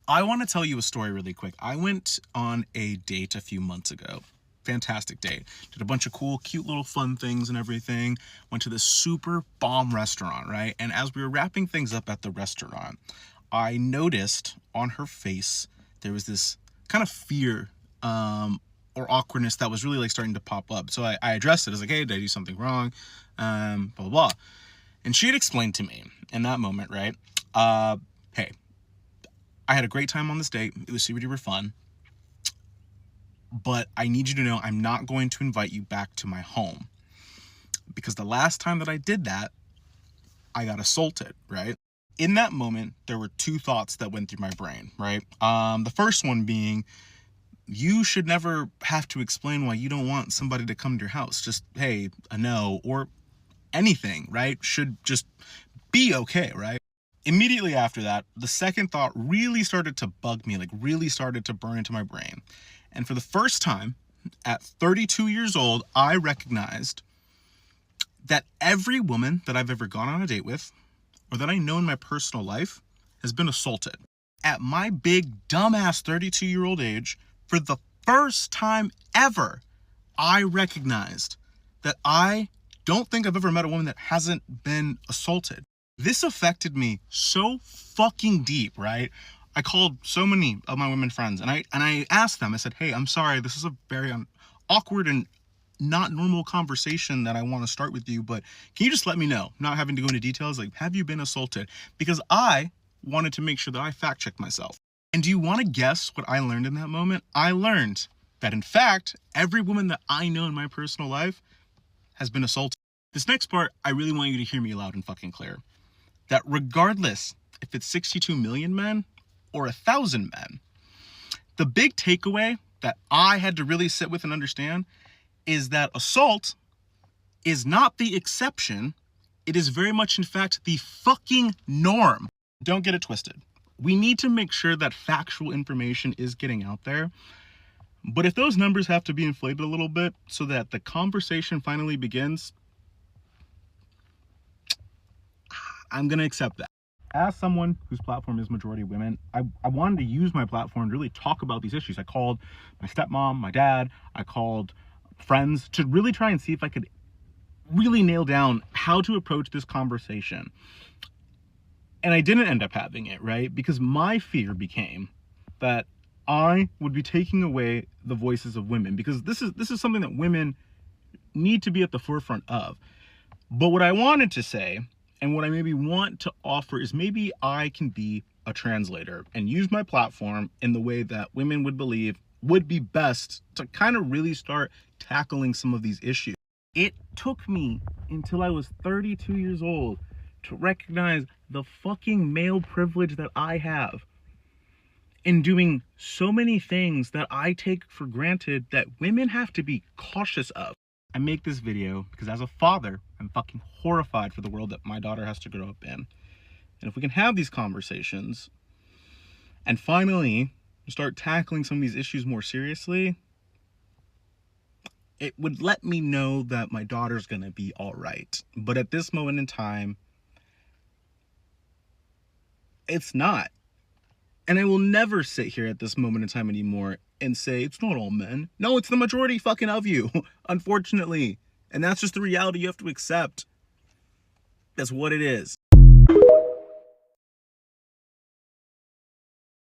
I want to tell you a story really quick. I went on a date a few months ago. Fantastic date. Did a bunch of cool, cute little fun things and everything. Went to this super bomb restaurant, right? And as we were wrapping things up at the restaurant, I noticed on her face there was this kind of fear or awkwardness that was really like starting to pop up. So I addressed it. I was like, hey, did I do something wrong? Blah, blah, blah. And she had explained to me in that moment, right? Hey, I had a great time on this date. It was super duper fun. But I need you to know I'm not going to invite you back to my home. Because the last time that I did that, I got assaulted, right? In that moment, there were two thoughts that went through my brain, right? The first one being, you should never have to explain why you don't want somebody to come to your house. Just, hey, a no, or anything, right? Should just be okay, right? Immediately after that, the second thought really started to bug me, like really started to burn into my brain. And for the first time at 32 years old, I recognized that every woman that I've ever gone on a date with, or that I know in my personal life, has been assaulted. At my big, dumbass 32-year-old age, for the first time ever, I recognized that I don't think I've ever met a woman that hasn't been assaulted. This affected me so fucking deep, right? I called so many of my women friends and I asked them, I said, hey, I'm sorry, this is a very awkward and not normal conversation that I want to start with you, but can you just let me know, not having to go into details, like, have you been assaulted? Because I wanted to make sure that I fact checked myself. And do you want to guess what I learned in that moment? I learned that, in fact, every woman that I know in my personal life has been assaulted. This next part, I really want you to hear me loud and fucking clear. That regardless if it's 62 million men or 1,000 men, the big takeaway that I had to really sit with and understand is that assault is not the exception. It is very much, in fact, the fucking norm. Don't get it twisted. We need to make sure that factual information is getting out there. But if those numbers have to be inflated a little bit so that the conversation finally begins, I'm going to accept that. As someone whose platform is majority women, I wanted to use my platform to really talk about these issues. I called my stepmom, my dad, I called friends to really try and see if I could really nail down how to approach this conversation. And I didn't end up having it, right? Because my fear became that I would be taking away the voices of women, because this is something that women need to be at the forefront of. But what I wanted to say, and what I maybe want to offer, is maybe I can be a translator and use my platform in the way that women would believe would be best to kind of really start tackling some of these issues. It took me until I was 32 years old to recognize the fucking male privilege that I have in doing so many things that I take for granted that women have to be cautious of. I make this video because as a father, I'm fucking horrified for the world that my daughter has to grow up in. And if we can have these conversations and finally start tackling some of these issues more seriously, it would let me know that my daughter's gonna be all right. But at this moment in time, it's not. And I will never sit here at this moment in time anymore and say, it's not all men. No, it's the majority fucking of you, unfortunately. And that's just the reality you have to accept. That's what it is.